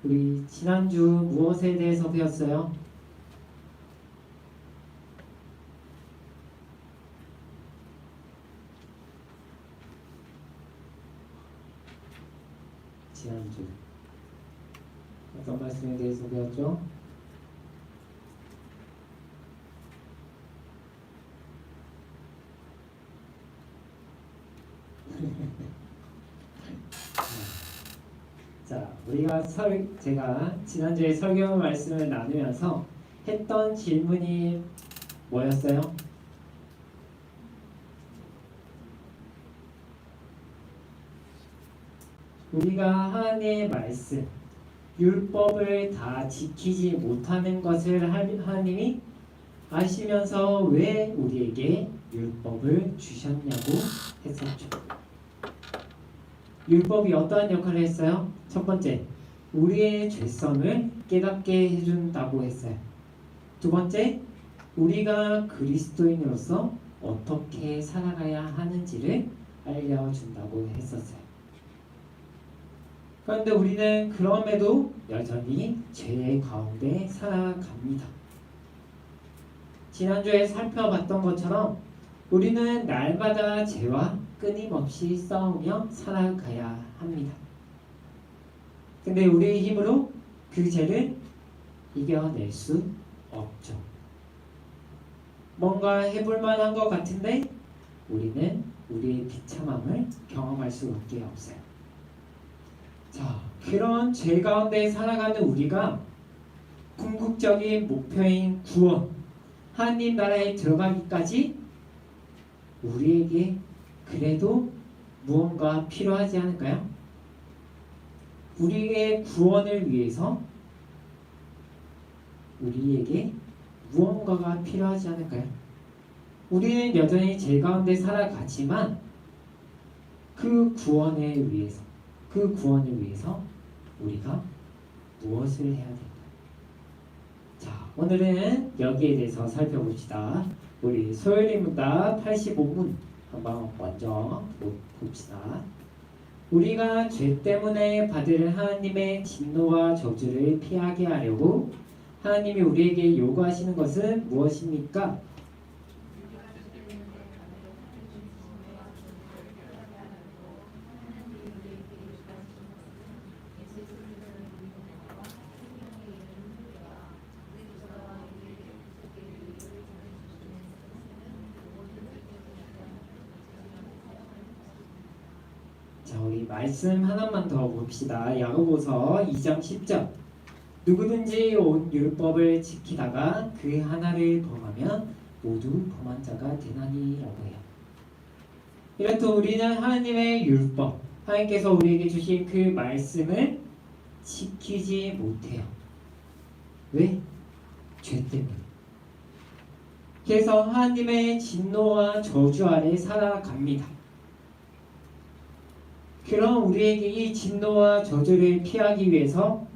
우리 지난주 무엇에 대해서 배웠어요? 지난주 어떤 말씀에 대해서 배웠죠? 자, 제가 지난주에 설교 말씀을 나누면서 했던 질문이 뭐였어요? 우리가 하나님의 말씀, 율법을 다 지키지 못하는 것을 하나님이 아시면서 왜 우리에게 율법을 주셨냐고 했었죠. 율법이 어떠한 역할을 했어요? 첫 번째, 우리의 죄성을 깨닫게 해준다고 했어요. 두 번째, 우리가 그리스도인으로서 어떻게 살아가야 하는지를 알려준다고 했었어요. 그런데 우리는 그럼에도 여전히 죄 가운데 살아갑니다. 지난주에 살펴봤던 것처럼 우리는 날마다 죄와 끊임없이 싸우며 살아가야 합니다. 근데 우리의 힘으로 그 죄를 이겨낼 수 없죠. 뭔가 해볼 만한 것 같은데 우리는 우리의 비참함을 경험할 수밖에 없어요. 자, 그런 죄 가운데 살아가는 우리가 궁극적인 목표인 구원, 하나님 나라에 들어가기까지 우리에게 그래도 무언가 필요하지 않을까요? 우리의 구원을 위해서 우리에게 무언가가 필요하지 않을까요? 우리는 여전히 죄 가운데 살아가지만 그 구원을 위해서 우리가 무엇을 해야 될까요? 자, 오늘은 여기에 대해서 살펴봅시다. 우리 소요리 문답 85문 한번 먼저 봅시다. 우리가 죄 때문에 받을 하나님의 진노와 저주를 피하게 하려고 하나님이 우리에게 요구하시는 것은 무엇입니까? 자, 우리 말씀 하나만 더 봅시다. 야고보서 2장 10절. 누구든지 온 율법을 지키다가 그 하나를 범하면 모두 범한 자가 되나니라고 해요. 이렇듯 우리는 하나님의 율법, 하나님께서 우리에게 주신 그 말씀을 지키지 못해요. 왜? 죄 때문에. 그래서 하나님의 진노와 저주 아래 살아갑니다. 그럼 우리에게 이 진노와 저주를 피하기 위해서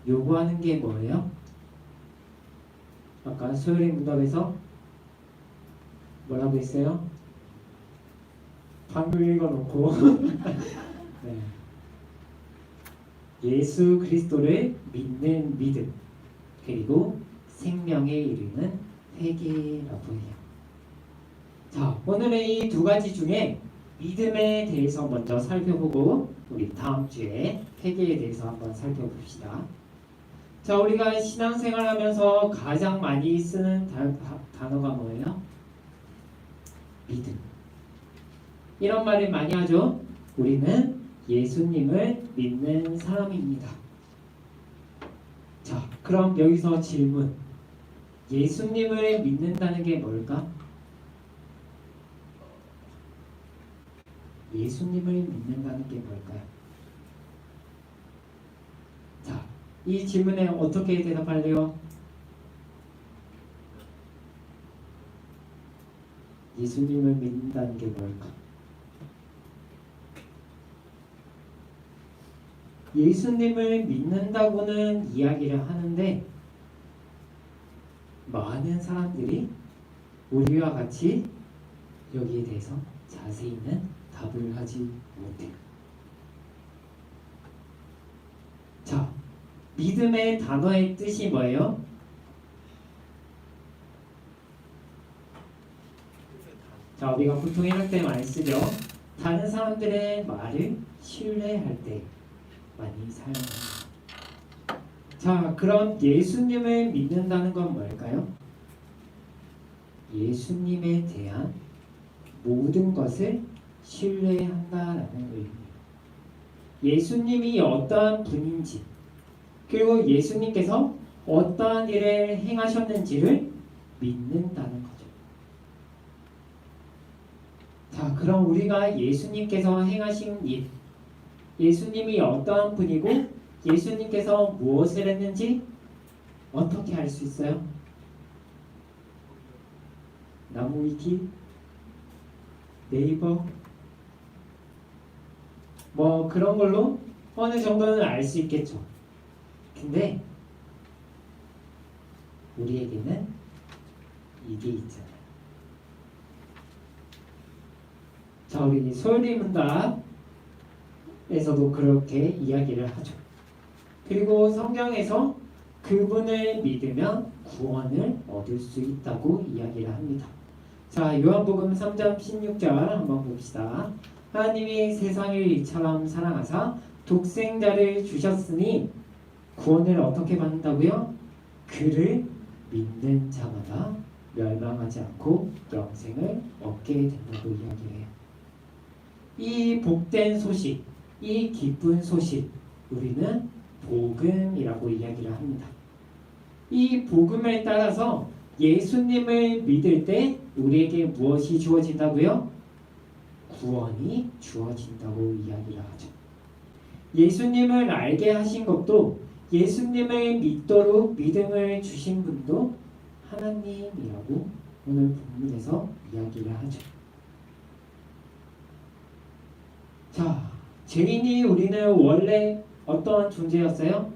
요구하는 게 뭐예요? 아까 소요리 문답에서 뭐라고 했어요? 방금 읽어놓고 네. 예수 그리스도를 믿는 믿음, 그리고 생명에 이르는 회개라고 해요. 자, 오늘은 이 두 가지 중에 믿음에 대해서 먼저 살펴보고 우리 다음 주에 회개에 대해서 한번 살펴봅시다. 자, 우리가 신앙생활하면서 가장 많이 쓰는 단어가 뭐예요? 믿음. 이런 말을 많이 하죠. 우리는 예수님을 믿는 사람입니다. 자, 그럼 여기서 질문. 예수님을 믿는다는 게 뭘까? 예수님을 믿는다는 게 뭘까요? 자, 이 질문에 어떻게 대답할래요? 예수님을 믿는다는 게 뭘까? 예수님을 믿는다고는 이야기를 하는데 많은 사람들이 우리와 같이 여기에 대해서 자세히는 답을 하지 못해요. 자, 믿음의 단어의 뜻이 뭐예요? 자, 우리가 보통 이럴 때 많이 쓰죠. 다른 사람들의 말을 신뢰할 때 많이 사용합니다. 자, 그럼 예수님을 믿는다는 건 뭘까요? 예수님에 대한 모든 것을 신뢰한다라는 의미예요. 예수님이 어떠한 분인지, 그리고 예수님께서 어떠한 일을 행하셨는지를 믿는다는 거죠. 자, 그럼 우리가 예수님께서 행하신 일, 예수님이 어떠한 분이고 예수님께서 무엇을 했는지 어떻게 알 수 있어요? 나무위키, 네이버, 뭐 그런 걸로 어느 정도는 알 수 있겠죠. 근데 우리에게는 이게 있잖아요. 자, 우리 소리문답에서도 그렇게 이야기를 하죠. 그리고 성경에서 그분을 믿으면 구원을 얻을 수 있다고 이야기를 합니다. 자, 요한복음 3장 16절 한번 봅시다. 하나님이 세상을 이처럼 사랑하사 독생자를 주셨으니 구원을 어떻게 받는다고요? 그를 믿는 자마다 멸망하지 않고 영생을 얻게 된다고 이야기해요. 이 복된 소식, 이 기쁜 소식, 우리는 복음이라고 이야기를 합니다. 이 복음을 따라서 예수님을 믿을 때 우리에게 무엇이 주어진다고요? 구원이 주어진다고 이야기를 하죠. 예수님을 알게 하신 것도, 예수님을 믿도록 믿음을 주신 분도 하나님이라고 오늘 본문에서 이야기를 하죠. 자, 죄인이 우리는 원래 어떠한 존재였어요?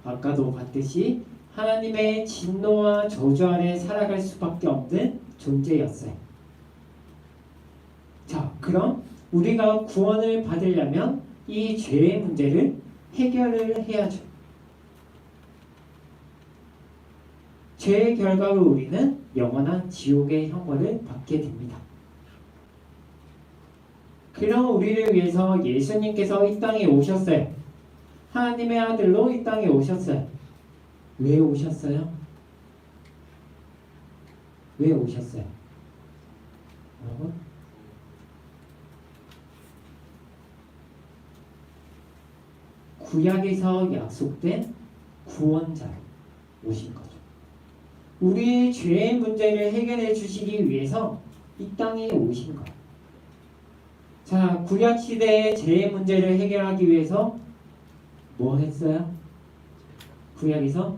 아까도 봤듯이 하나님의 진노와 저주 아래 살아갈 수밖에 없는 존재였어요. 자, 그럼 우리가 구원을 받으려면 이 죄의 문제를 해결을 해야죠. 죄의 결과로 우리는 영원한 지옥의 형벌을 받게 됩니다. 그럼 우리를 위해서 예수님께서 이 땅에 오셨어요. 하나님의 아들로 이 땅에 오셨어요. 왜 오셨어요? 왜 오셨어요? 여러분? 구약에서 약속된 구원자로 오신 거죠. 우리의 죄의 문제를 해결해 주시기 위해서 이 땅에 오신 거예요. 자, 구약 시대의 죄의 문제를 해결하기 위해서 뭐 했어요? 구약에서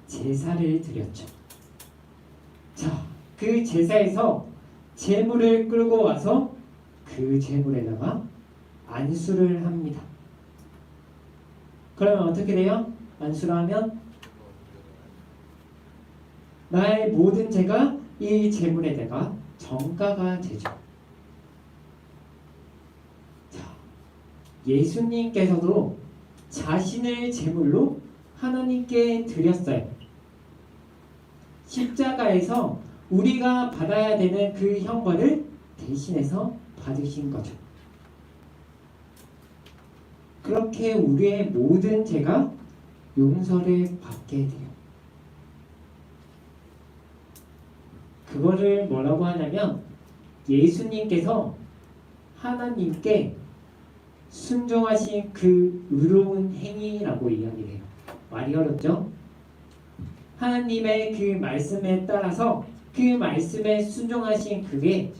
제사를 드렸죠. 자, 그 제사에서 제물을 끌고 와서 그 제물에다가 안수를 합니다. 그러면 어떻게 돼요? 안수를 하면 나의 모든 죄가 이 제물에다가 전가가 되죠. 자, 예수님께서도 자신을 제물로 하나님께 드렸어요. 십자가에서 우리가 받아야 되는 그 형벌을 대신해서 받으신 거죠. 그렇게 우리의 모든 죄가 용서를 받게 돼요. 그거를 뭐라고 하냐면 예수님께서 하나님께 순종하신 그 의로운 행위라고 이야기를 해요. 말이 어렵죠? 하나님의 그 말씀에 따라서 그 말씀에 순종하신 그게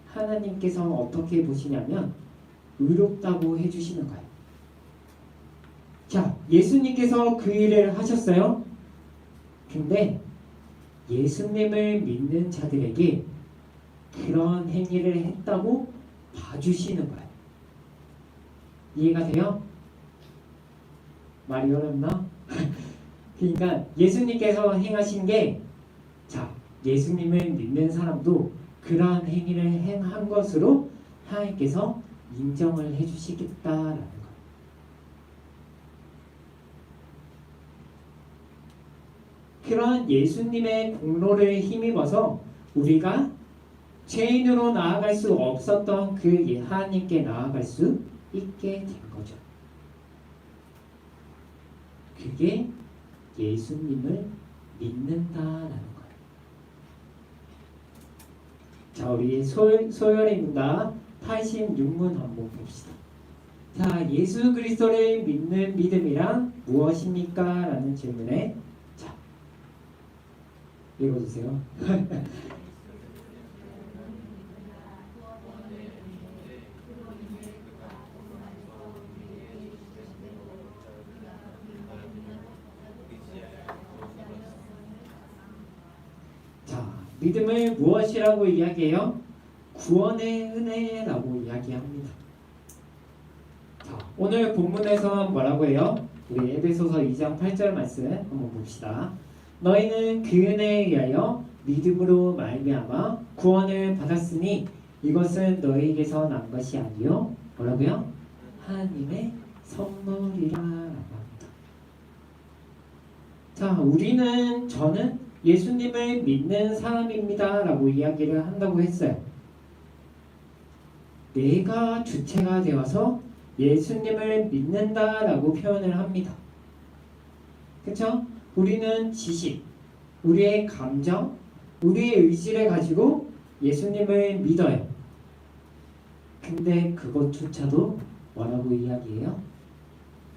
하나님께서 어떻게 보시냐면 의롭다고 해주시는 거예요. 자, 예수님께서 그 일을 하셨어요. 근데 예수님을 믿는 자들에게 그런 행위를 했다고 봐주시는 거예요. 이해가 돼요? 말이 어렵나? 그러니까 예수님께서 행하신 게, 자, 예수님을 믿는 사람도 그러한 행위를 행한 것으로 하나님께서 인정을 해주시겠다라는 거예요. 그런 예수님의 공로를 힘입어서 우리가 죄인으로 나아갈 수 없었던 그 하나님께 나아갈 수 있게 된 거죠. 그게 예수님을 믿는다라는 거예요. 자, 우리 소열입니다. 86문 한번 봅시다. 자, 예수 그리스도를 믿는 믿음이란 무엇입니까? 라는 질문에 자, 읽어주세요. 자, 믿음을 무엇이라고 이야기해요? 구원의 은혜라고 이야기합니다. 자, 오늘 본문에서 뭐라고 해요? 우리 에베소서 2장 8절 말씀 한번 봅시다. 너희는 그 은혜에 의하여 믿음으로 말미암아 구원을 받았으니 이것은 너희에게서 난 것이 아니요 뭐라고요? 하나님의 선물이라 라고 합니다. 자, 저는 예수님을 믿는 사람입니다 라고 이야기를 한다고 했어요. 내가 주체가 되어서 예수님을 믿는다 라고 표현을 합니다. 그쵸? 우리는 지식, 우리의 감정, 우리의 의지를 가지고 예수님을 믿어요. 근데 그것조차도 뭐라고 이야기해요?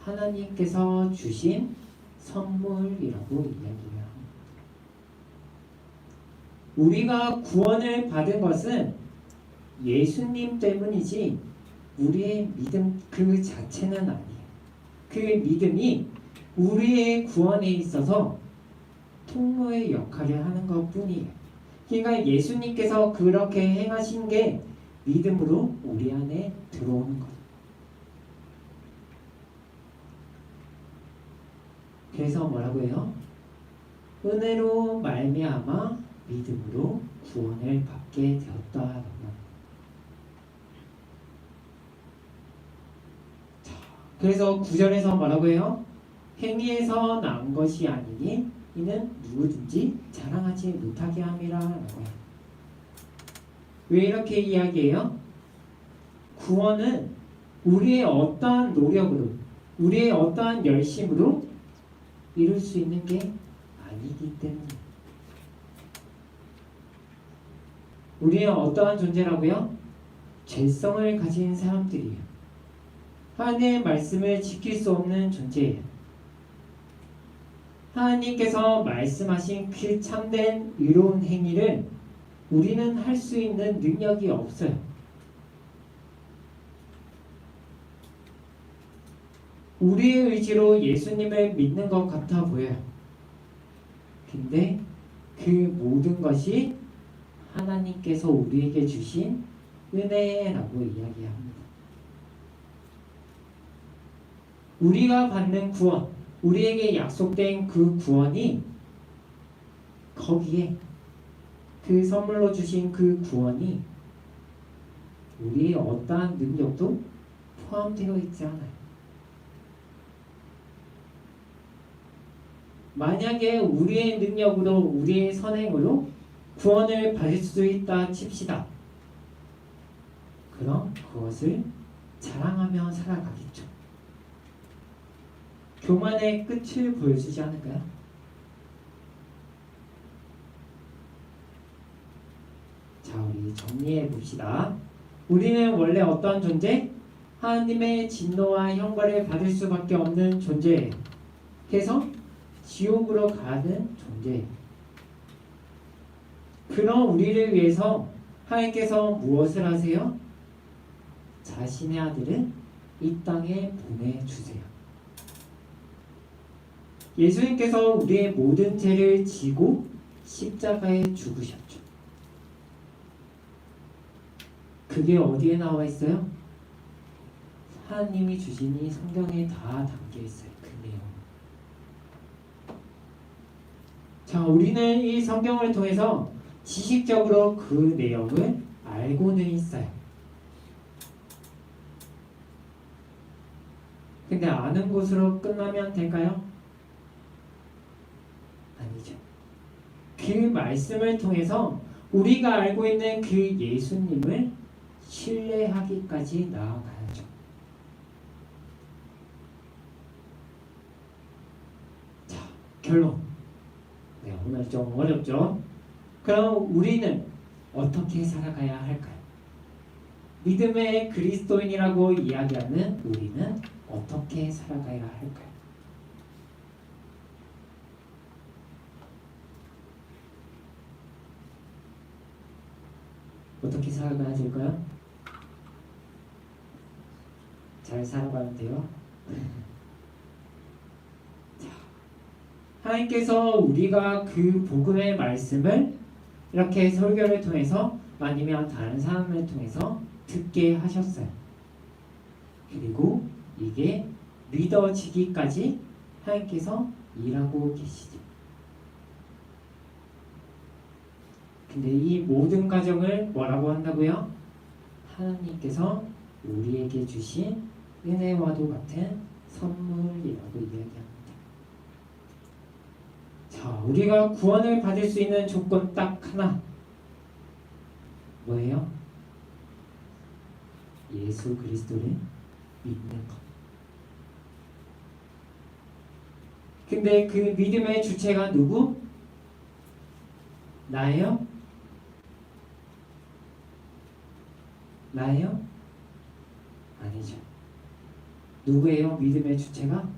하나님께서 주신 선물이라고 이야기해요. 우리가 구원을 받은 것은 예수님 때문이지 우리의 믿음 그 자체는 아니에요. 그 믿음이 우리의 구원에 있어서 통로의 역할을 하는 것 뿐이에요. 그러니까 예수님께서 그렇게 행하신 게 믿음으로 우리 안에 들어오는 거예요. 그래서 뭐라고 해요? 은혜로 말미암아 믿음으로 구원을 받게 되었다. 그래서 9절에서 뭐라고 해요? 행위에서 난 것이 아니니 이는 누구든지 자랑하지 못하게 함이라 라고 해요. 왜 이렇게 이야기해요? 구원은 우리의 어떠한 노력으로 우리의 어떠한 열심으로 이룰 수 있는 게 아니기 때문에 우리의 어떠한 존재라고요? 죄성을 가진 사람들이에요. 하나님의 말씀을 지킬 수 없는 존재예요. 하나님께서 말씀하신 그 참된 의로운 행위를 우리는 할 수 있는 능력이 없어요. 우리의 의지로 예수님을 믿는 것 같아 보여요. 근데 그 모든 것이 하나님께서 우리에게 주신 은혜라고 이야기합니다. 우리가 받는 구원, 우리에게 약속된 그 구원이 거기에 그 선물로 주신 그 구원이 우리의 어떠한 능력도 포함되어 있지 않아요. 만약에 우리의 능력으로 우리의 선행으로 구원을 받을 수 있다 칩시다. 그럼 그것을 자랑하며 살아가겠죠. 교만의 끝을 보여주지 않을까요? 자, 우리 정리해 봅시다. 우리는 원래 어떠한 존재? 하나님의 진노와 형벌을 받을 수밖에 없는 존재예요. 그래서 지옥으로 가는 존재예요. 그런 우리를 위해서 하나님께서 무엇을 하세요? 자신의 아들을 이 땅에 보내주세요. 예수님께서 우리의 모든 죄를 지고 십자가에 죽으셨죠. 그게 어디에 나와 있어요? 하나님이 주신 이 성경에 다 담겨 있어요. 그 내용. 자, 우리는 이 성경을 통해서 지식적으로 그 내용을 알고는 있어요. 근데 아는 것으로 끝나면 될까요? 아니죠. 그 말씀을 통해서 우리가 알고 있는 그 예수님을 신뢰하기까지 나아가야죠. 자, 결론. 네, 오늘 좀 어렵죠? 그럼 우리는 어떻게 살아가야 할까요? 믿음의 그리스도인이라고 이야기하는 우리는 어떻게 살아가야 할까요? 어떻게 살아가야 될까요? 잘 살아가면 돼요. 자, 하나님께서 우리가 그 복음의 말씀을 이렇게 설교를 통해서 아니면 다른 사람을 통해서 듣게 하셨어요. 그리고 이게 믿어지기까지 하나님께서 일하고 계시죠. 근데 이 모든 과정을 뭐라고 한다고요? 하나님께서 우리에게 주신 은혜와도 같은 선물이라고 이야기합니다. 자, 우리가 구원을 받을 수 있는 조건 딱 하나. 뭐예요? 예수 그리스도를 믿는 것. 근데 그 믿음의 주체가 누구? 나예요? 나예요? 아니죠. 누구예요? 믿음의 주체가?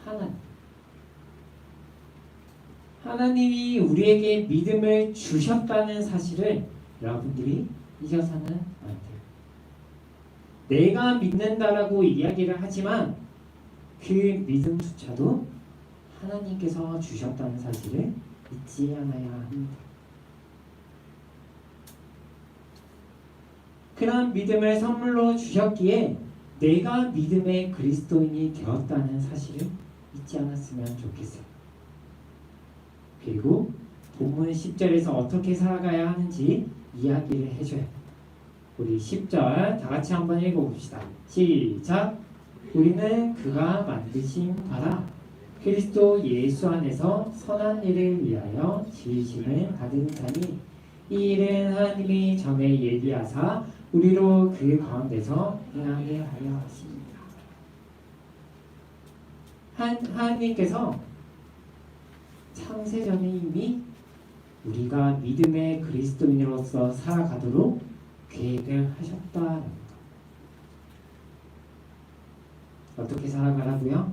하나님. 하나님이 우리에게 믿음을 주셨다는 사실을 여러분들이 잊어서는 안 돼요. 내가 믿는다라고 이야기를 하지만 그 믿음조차도 하나님께서 주셨다는 사실을 잊지 않아야 합니다. 그런 믿음을 선물로 주셨기에 내가 믿음의 그리스도인이 되었다는 사실을 잊지 않았으면 좋겠어요. 그리고 본문 10절에서 어떻게 살아가야 하는지 이야기를 해줘요. 우리 10절 다 같이 한번 읽어봅시다. 시작! 우리는 그가 만드신 바라 그리스도 예수 안에서 선한 일을 위하여 지으심을 받은 자니 이 일은 하나님이 전에 예비하사 우리로 그 가운데서 행하게 하려 하십니다. 하나님께서 창세전에 이미 우리가 믿음의 그리스도인으로서 살아가도록 계획을 하셨다는 것. 어떻게 살아가라고요?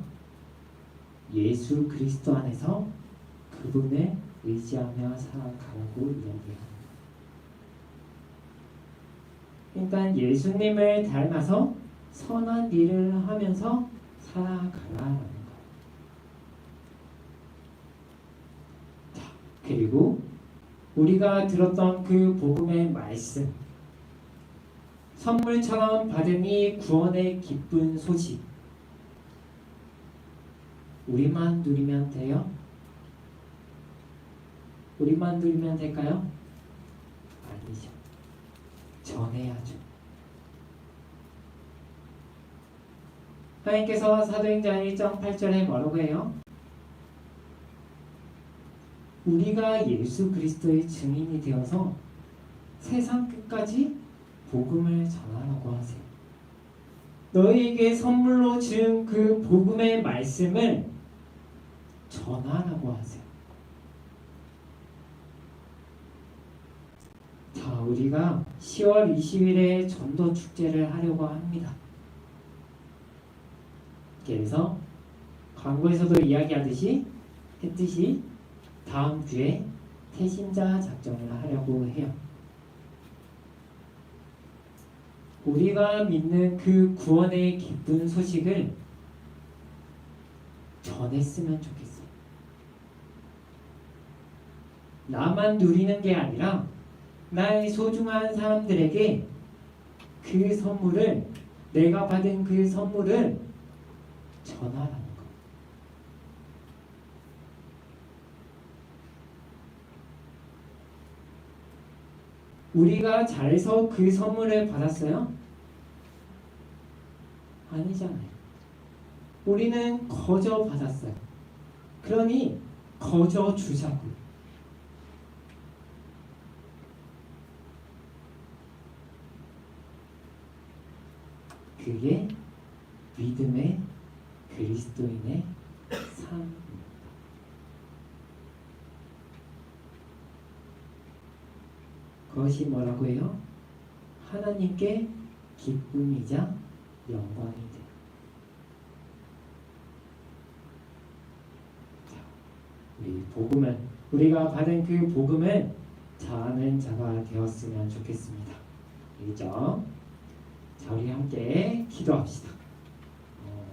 예수 그리스도 안에서 그분을 의지하며 살아가라고 이야기합니다. 그러니까 예수님을 닮아서 선한 일을 하면서 살아가라는 것. 자, 그리고 우리가 들었던 그 복음의 말씀, 선물처럼 받은 이 구원의 기쁜 소식, 우리만 누리면 돼요? 우리만 누리면 될까요? 아니죠. 전해야죠. 하나님께서 사도행전 1장 8절에 뭐라고 해요? 우리가 예수 그리스도의 증인이 되어서 세상 끝까지 복음을 전하라고 하세요. 너희에게 선물로 준 그 복음의 말씀을 전하라고 하세요. 자, 우리가 10월 20일에 전도 축제를 하려고 합니다. 그래서 광고에서도 이야기했듯이 다음 주에 태신자 작정을 하려고 해요. 우리가 믿는 그 구원의 기쁜 소식을 전했으면 좋겠어요. 나만 누리는 게 아니라 나의 소중한 사람들에게 그 선물을, 내가 받은 그 선물을 전하라는 것. 우리가 잘해서 그 선물을 받았어요? 아니잖아요. 우리는 거저 받았어요. 그러니 거저 주자고요. 그게 믿음의 그리스도인의 삶입니다. 그것이 뭐라고 해요? 하나님께 기쁨이자 영광이 돼요. 우리 복음은, 우리가 받은 그 복음은 자아는 자가 되었으면 좋겠습니다. 알겠죠? 자, 우리 함께 기도합시다.